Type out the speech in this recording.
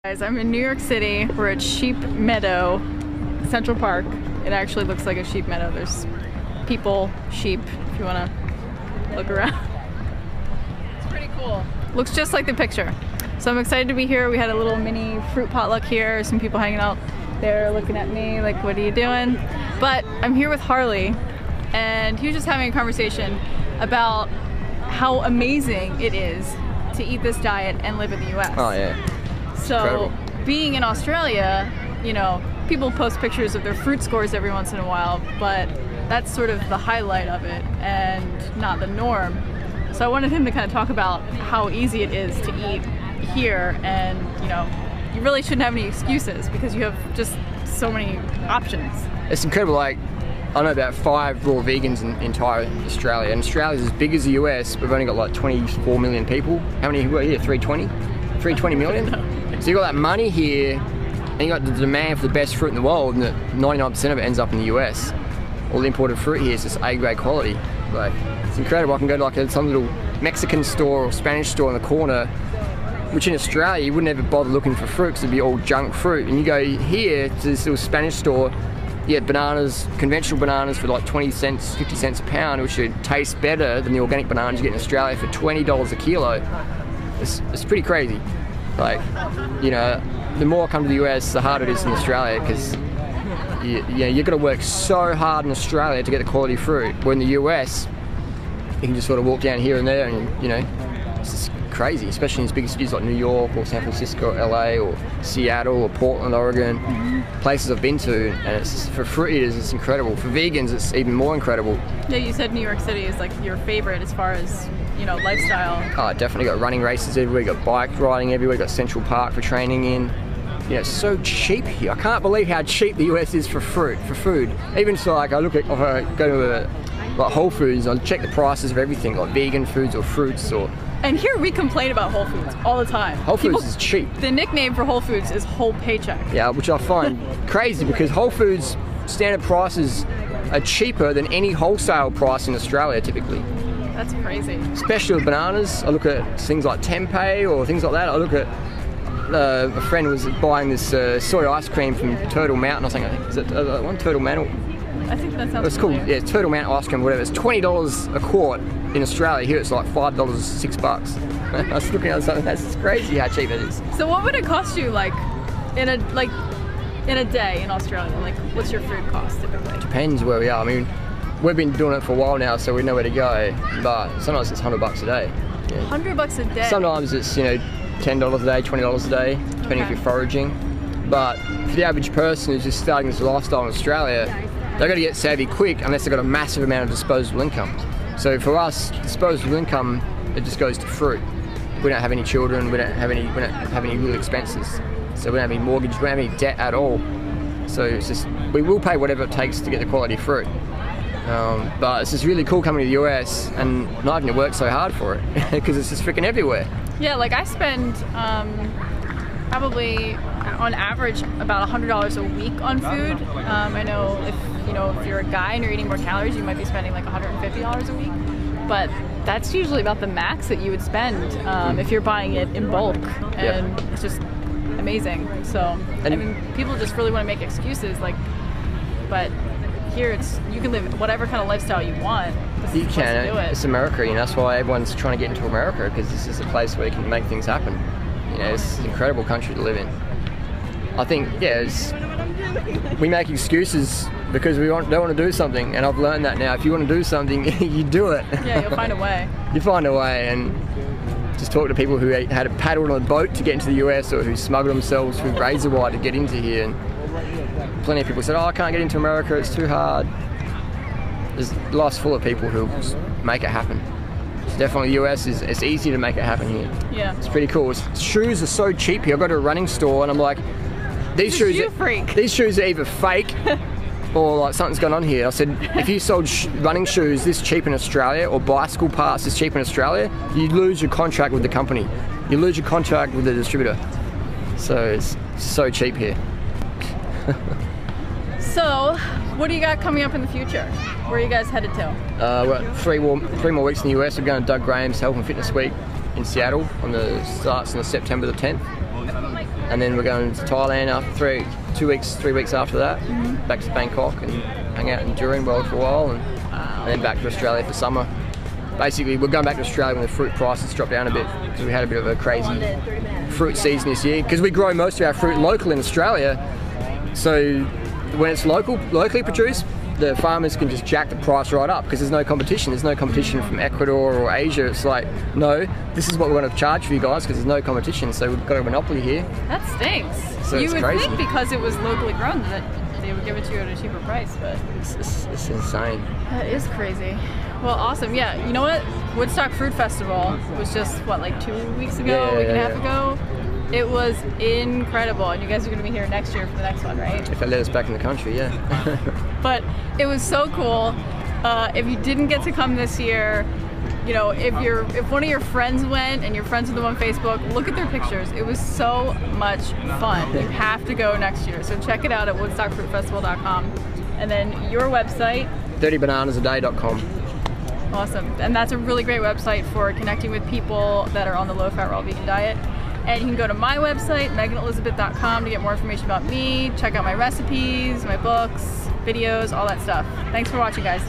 Guys, I'm in New York City. We're at Sheep Meadow, Central Park. It actually looks like a sheep meadow. There's people, sheep, if you want to look around. It's pretty cool. Looks just like the picture. So I'm excited to be here. We had a little mini fruit potluck here. Some people hanging out there looking at me like, what are you doing? But I'm here with Harley, and he was just having a conversation about how amazing it is to eat this diet and live in the US. Oh yeah. So incredible. Being in Australia, you know, people post pictures of their fruit scores every once in a while, but that's sort of the highlight of it and not the norm. So I wanted him to kind of talk about how easy it is to eat here, and you know, you really shouldn't have any excuses because you have just so many options. It's incredible. Like, I know about 5 raw vegans in entire Australia, and Australia's as big as the US. We've only got like 24 million people. How many were here? 320 million? So you got that money here, and you got the demand for the best fruit in the world, and 99% of it ends up in the US. All the imported fruit here is just A-grade quality. Like, it's incredible. I can go to like some little Mexican store or Spanish store in the corner, which in Australia you wouldn't ever bother looking for fruit because it'd be all junk fruit. And you go here to this little Spanish store, you get bananas, conventional bananas for like 20 cents, 50 cents a pound, which should taste better than the organic bananas you get in Australia for $20 a kilo. It's pretty crazy. Like, you know, the more I come to the US, the harder it is in Australia, because you've got to work so hard in Australia to get the quality fruit. Where in the US, you can just sort of walk down here and there, and you know, it's just crazy, especially in these big cities like New York or San Francisco, or LA, or Seattle, or Portland, Oregon, places I've been to, and it's, for fruit eaters, it's incredible. For vegans, it's even more incredible. Yeah, you said New York City is like your favorite as far as, you know, lifestyle. Oh, definitely. Got running races everywhere, got bike riding everywhere, got Central Park for training in. You know, it's so cheap here. I can't believe how cheap the US is for fruit, for food. Even so, like, I look at, if I go to like Whole Foods, I check the prices of everything, like vegan foods or fruits or. And here we complain about Whole Foods all the time. Whole Foods is cheap. The nickname for Whole Foods is Whole Paycheck. Yeah, which I find crazy, because Whole Foods standard prices are cheaper than any wholesale price in Australia typically. That's crazy. Especially with bananas. I look at things like tempeh or things like that. I look at, a friend was buying this soy ice cream from Turtle Mountain or something. Is it one Turtle Mountain? I think that sounds familiar. Cool. Yeah, Turtle Mountain ice cream, whatever. It's $20 a quart in Australia. Here it's like $5, $6. I was looking at something, that's crazy how cheap it is. So what would it cost you, like in a day in Australia? Like, what's your food cost typically? Depends where we are. I mean, we've been doing it for a while now, so we know where to go. But sometimes it's $100 a day. Yeah. $100 a day. Sometimes it's, you know, $10 a day, $20 a day, depending if you're foraging. But for the average person who's just starting this lifestyle in Australia, they've got to get savvy quick unless they've got a massive amount of disposable income. So for us, disposable income, it just goes to fruit. We don't have any children, we don't have any real expenses. So we don't have any mortgage, we don't have any debt at all. So it's just, we will pay whatever it takes to get the quality fruit. But it's just really cool coming to the US and not having to work so hard for it, because it's just freaking everywhere. Yeah, like I spend probably on average about $100 a week on food. I know if you're a guy and you're eating more calories, you might be spending like $150 a week. But that's usually about the max that you would spend if you're buying it in bulk, and it's just amazing. So I mean, people just really want to make excuses, like, but here you can live whatever kind of lifestyle you want. You can. It's America, you know. That's why everyone's trying to get into America, because this is a place where you can make things happen. You know, it's an incredible country to live in. I think, yeah, we make excuses because we don't want to do something, and I've learned that now. If you want to do something, you do it. Yeah, you'll find a way. You find a way, and just talk to people who had to paddle on a boat to get into the US, or who smuggled themselves through razor wire to get into here. And plenty of people said, oh, I can't get into America, it's too hard. There's life's full of people who make it happen. Definitely the US it's easy to make it happen here. Yeah. It's pretty cool. Shoes are so cheap here. I go to a running store and I'm like, these shoes are either fake or like something's going on here. I said, if you sold running shoes this cheap in Australia, or bicycle parts this cheap in Australia, you lose your contract with the company. You lose your contract with the distributor. So it's so cheap here. So, what do you got coming up in the future? Where are you guys headed to? We're at 3 more weeks in the US. We're going to Doug Graham's Health and Fitness Week in Seattle. Starts on September the 10th. and then we're going to Thailand after 3 weeks after that. Back to Bangkok and hang out in Durian World for a while, and then back to Australia for summer. Basically, we're going back to Australia when the fruit prices drop down a bit, because we had a bit of a crazy fruit season this year. Because we grow most of our fruit local in Australia, so when it's locally produced, the farmers can just jack the price right up because there's no competition. There's no competition from Ecuador or Asia. It's like, no, this is what we're going to charge for you guys because there's no competition. So we've got a monopoly here. That stinks. So you it's would crazy. think because it was locally grown that they would give it to you at a cheaper price, but It's insane. that is crazy. Well, awesome. Yeah, you know what? Woodstock Fruit Festival was just, what, like 2 weeks ago, Yeah, a week and a half yeah. ago? It was incredible, and you guys are going to be here next year for the next one, right? If they let us back in the country, yeah. But it was so cool. If you didn't get to come this year, you know, if one of your friends went and your friends with them on Facebook, look at their pictures. It was so much fun. You have to go next year. So check it out at woodstockfruitfestival.com. And then your website, 30bananasaday.com. awesome. And that's a really great website for connecting with people that are on the low-fat, raw vegan diet. And you can go to my website, meganelizabeth.com, to get more information about me, check out my recipes, my books, videos, all that stuff. Thanks for watching, guys.